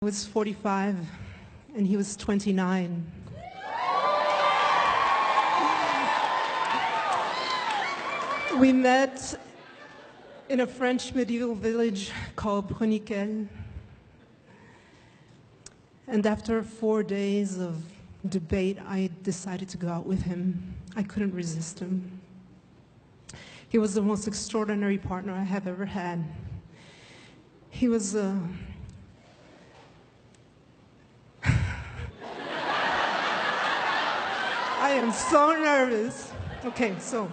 I was 45 and he was 29. We met in a French medieval village called Bruniquel. And after 4 days of debate, I decided to go out with him. I couldn't resist him. He was the most extraordinary partner I have ever had. He was I am so nervous. Okay, so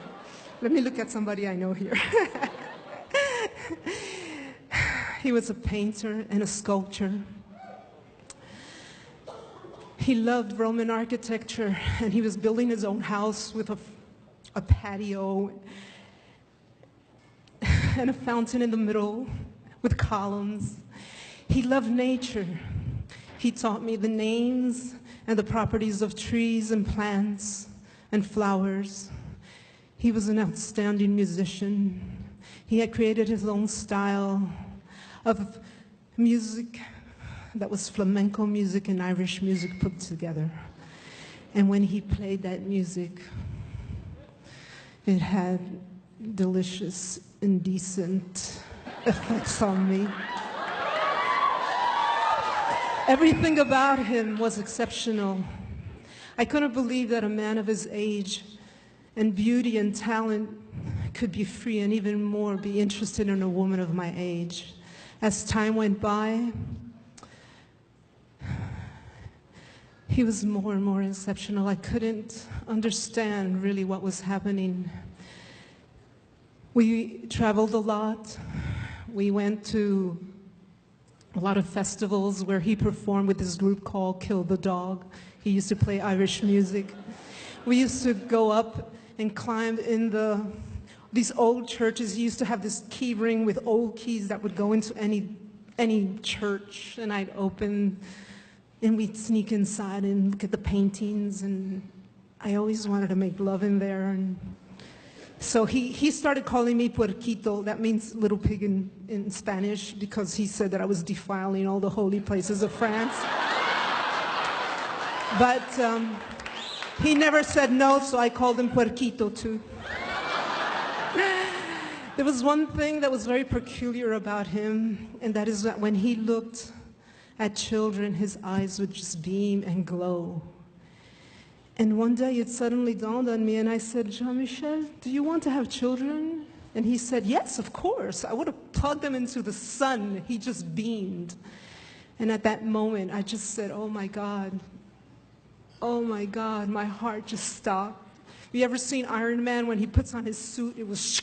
let me look at somebody I know here. He was a painter and a sculptor. He loved Roman architecture, and he was building his own house with a patio and a fountain in the middle with columns. He loved nature. He taught me the names and the properties of trees and plants and flowers. He was an outstanding musician. He had created his own style of music that was flamenco music and Irish music put together. And when he played that music, it had delicious, indecent effects on me. Everything about him was exceptional. I couldn't believe that a man of his age and beauty and talent could be free and even more be interested in a woman of my age. As time went by, he was more and more exceptional. I couldn't understand really what was happening. We traveled a lot. We went to a lot of festivals where he performed with this group called Kill the Dog. He used to play Irish music. We used to go up and climb in these old churches. He used to have this key ring with old keys that would go into any church, and I'd open, and we'd sneak inside and look at the paintings, and I always wanted to make love in there. And so he started calling me Puerquito. That means little pig in Spanish, because he said that I was defiling all the holy places of France. But he never said no, so I called him Puerquito too. There was one thing that was very peculiar about him, and that is that when he looked at children, his eyes would just beam and glow. And one day it suddenly dawned on me, and I said, Jean-Michel, do you want to have children? And he said, yes, of course. I would have plugged them into the sun. He just beamed. And at that moment, I just said, oh my God, my heart just stopped. You ever seen Iron Man when he puts on his suit? It was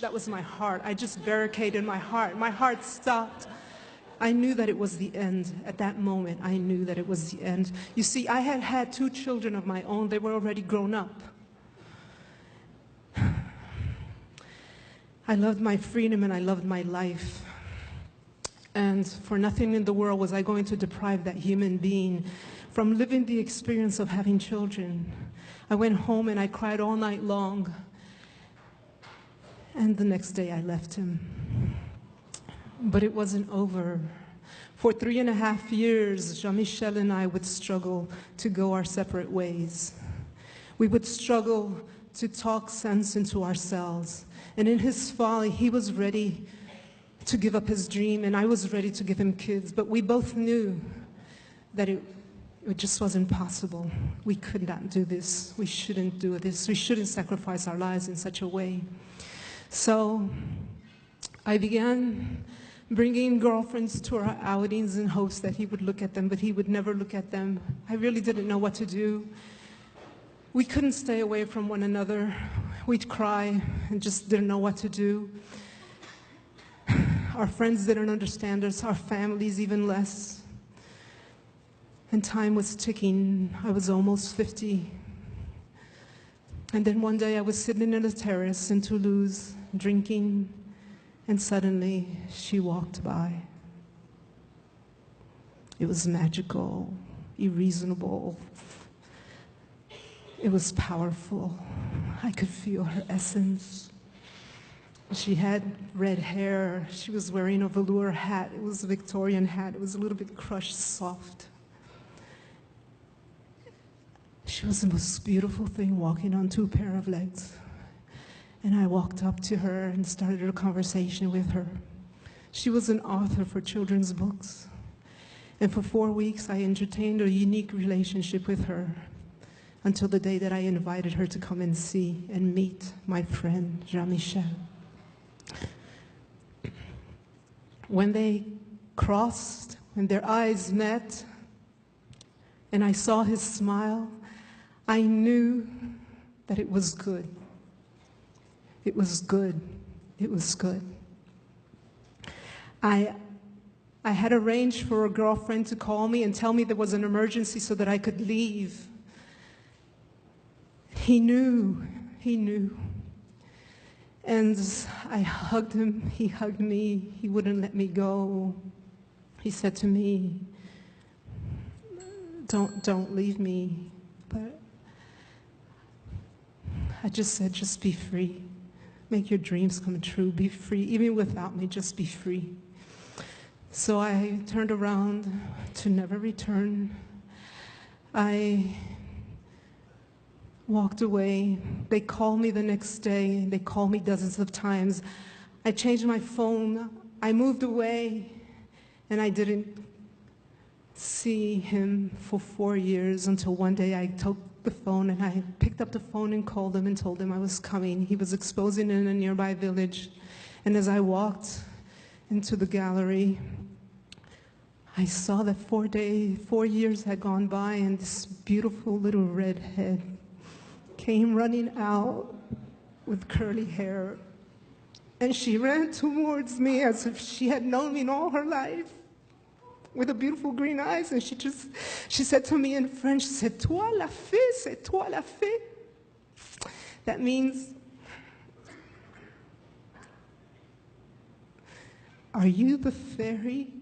that was my heart. I just barricaded my heart. My heart stopped. I knew that it was the end. At that moment, I knew that it was the end. You see, I had had 2 children of my own. They were already grown up. I loved my freedom and I loved my life. And for nothing in the world was I going to deprive that human being from living the experience of having children. I went home and I cried all night long. And the next day I left him. But it wasn't over. For 3.5 years, Jean-Michel and I would struggle to go our separate ways. We would struggle to talk sense into ourselves. And in his folly, he was ready to give up his dream, and I was ready to give him kids. But we both knew that it just wasn't possible. We could not do this. We shouldn't do this. We shouldn't sacrifice our lives in such a way. So I began bringing girlfriends to our outings in hopes that he would look at them, but he would never look at them. I really didn't know what to do. We couldn't stay away from one another. We'd cry and just didn't know what to do. Our friends didn't understand us, our families even less. And time was ticking. I was almost 50. And then one day I was sitting in a terrace in Toulouse, drinking, and suddenly she walked by. It was magical, irreasonable. It was powerful. I could feel her essence. She had red hair. She was wearing a velour hat. It was a Victorian hat. It was a little bit crushed soft. She was the most beautiful thing walking on two pair of legs. And I walked up to her and started a conversation with her. She was an author for children's books. And for 4 weeks, I entertained a unique relationship with her until the day that I invited her to come and see and meet my friend, Jean-Michel. When they crossed, when their eyes met, and I saw his smile, I knew that it was good. It was good. It was good. I had arranged for a girlfriend to call me and tell me there was an emergency so that I could leave. He knew. And I hugged him, he hugged me, he wouldn't let me go. He said to me, don't leave me. But I just said, just be free. Make your dreams come true, be free. Even without me, just be free. So I turned around to never return. I walked away. They called me the next day. They called me dozens of times. I changed my phone. I moved away, and I didn't see him for 4 years until one day I took the phone and I picked up the phone and called him and told him I was coming. He was exposing in a nearby village. And as I walked into the gallery, I saw that 4 years had gone by, and this beautiful little redhead came running out with curly hair. And she ran towards me as if she had known me all her life, with the beautiful green eyes. And she said to me in French, "C'est toi la fée, c'est toi la fée." That means, "Are you the fairy